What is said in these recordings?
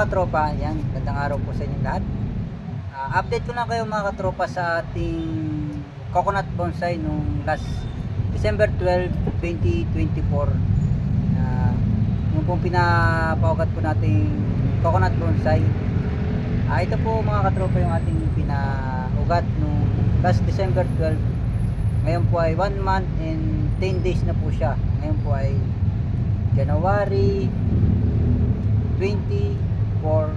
mga katropa, yan, gandang araw po sa inyong lahat. Update ko lang kayo mga katropa sa ating coconut bonsai nung last December 12, 2024. Yung pong pinapaugat po nating coconut bonsai. Ito po mga katropa yung ating pinaugat nung last December 12. Ngayon po ay 1 month and 10 days na po siya. Ngayon po ay January 24,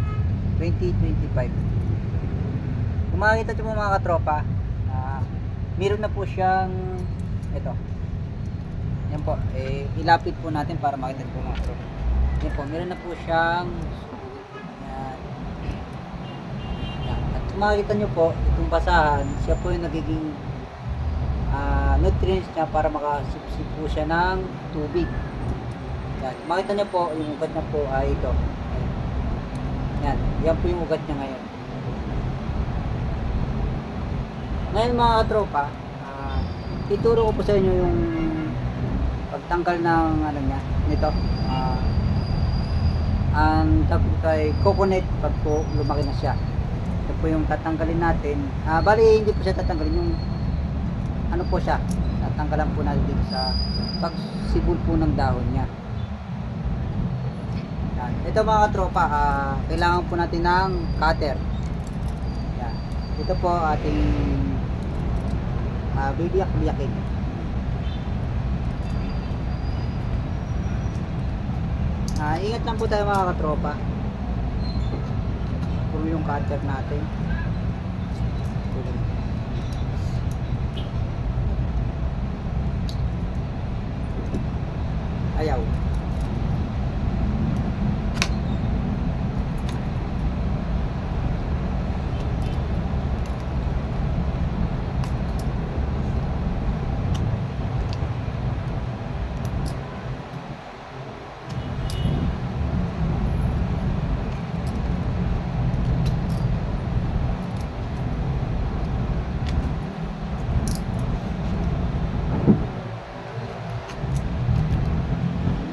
2025. Kung makikita nyo po mga katropa, meron na po siyang ito. Yan po, ilapit po natin para makita nyo po mga katropa. Yan po, meron na po siyang yan. Yan. At kung makikita nyo po, itong basahan, siya po yung nagiging nutrients niya para makasipsip po siya ng tubig. Yan. Makita nyo po, yung ugat niya po ay ito. Yan. Yan po yung ugat niya ngayon. Ngayon mga tropa, ituro ko po sa inyo yung pagtanggal ng ano niya, nito. Ang tawag ay coconut pag po lumaki na siya. Ito po yung tatanggalin natin. Bali hindi po siya tatanggalin, yung ano po siya. Tatanggalan po natin dito sa pagsibol po ng dahon niya. Yan. Ito mga katropa, kailangan po natin ng cutter. Yan. Ito po ating bibiyak-biyakin. Ingat lang po tayo mga katropa. Puro yung cutter natin. Ayaw.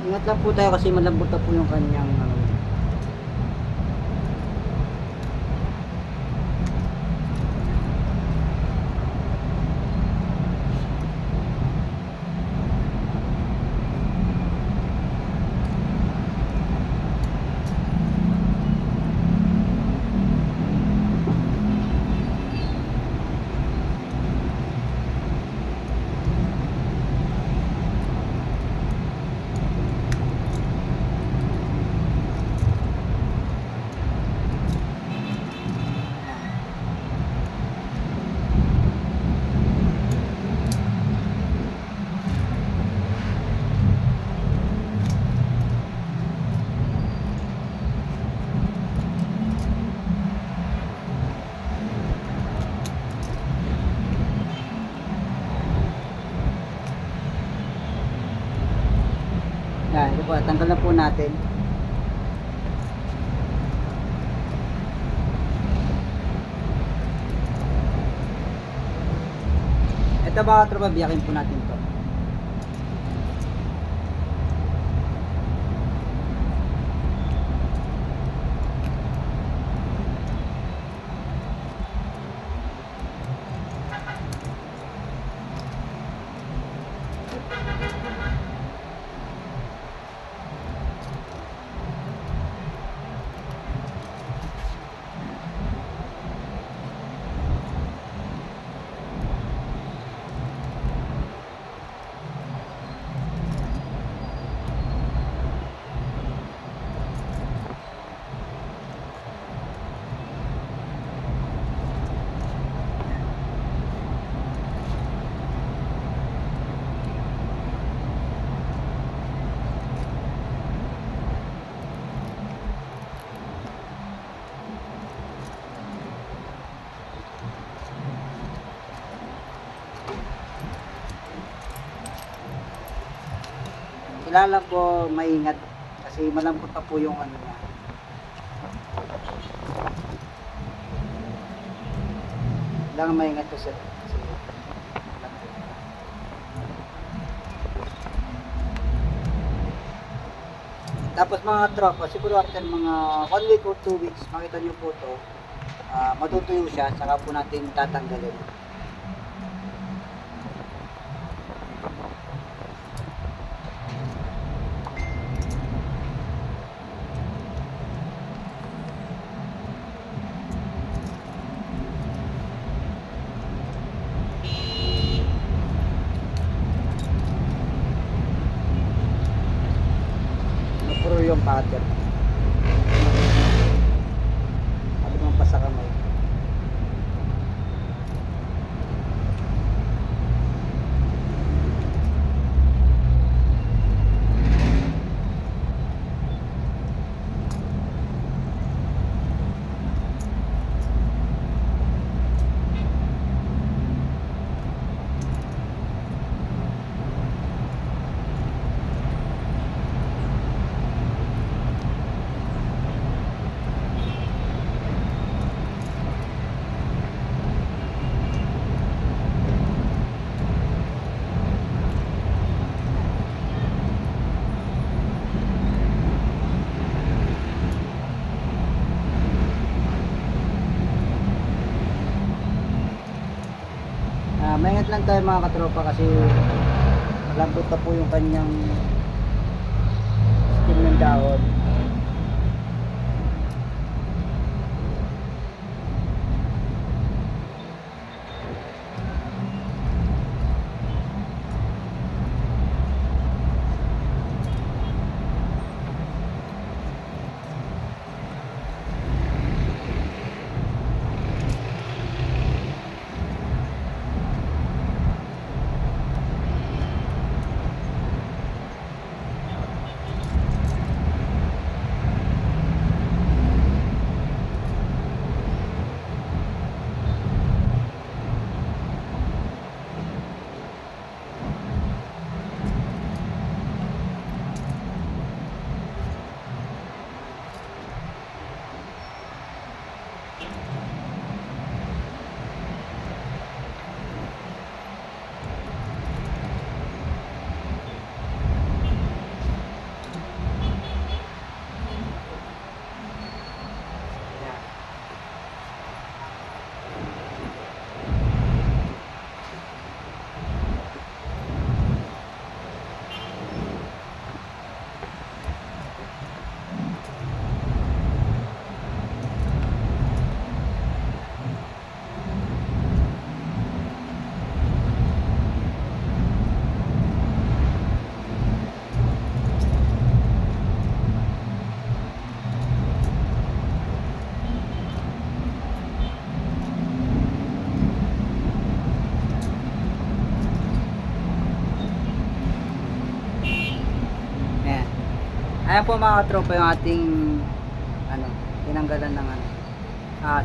Ingat lang po tayo kasi malambot na po yung kanyang yan, ito po, tanggal na po natin. Ito mga tropa, biyakin po natin to. Kailangan po maingat kasi malambot pa po yung ano niya. Kailangan maingat po sir. Tapos mga tropa, siguro after mga 1 week or 2 weeks, makita nyo po to, matutuyo siya, saka po natin tatanggalin. Puro yung pattern. Sabi mong pa sa kamay. Maingat lang tayo mga katropa kasi malambot na po yung kanyang skin ng dahon. Ayan po mga katropa yung ating tinanggalan ng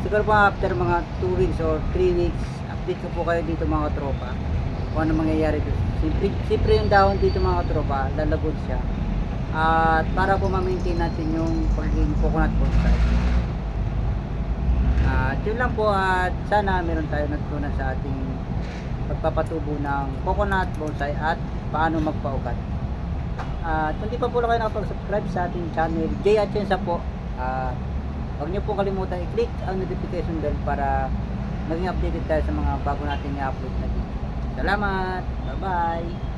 siguro po after mga 2 weeks or 3 weeks, update ko po kayo dito mga katropa kung ano mangyayari dito. Siyempre yung dahon dito mga katropa, lalagod siya. At para po ma-maintain natin yung pagiging coconut bonsai. At yun lang po, at sana meron tayo natutunan sa ating pagpapatubo ng coconut bonsai at paano magpaugat. At kung di pa po kayo nakapag-subscribe sa ating channel, Jay Atienza po, huwag nyo po kalimutan i-click ang notification bell para maging updated tayo sa mga bago nating i-upload na video. Salamat! Bye-bye!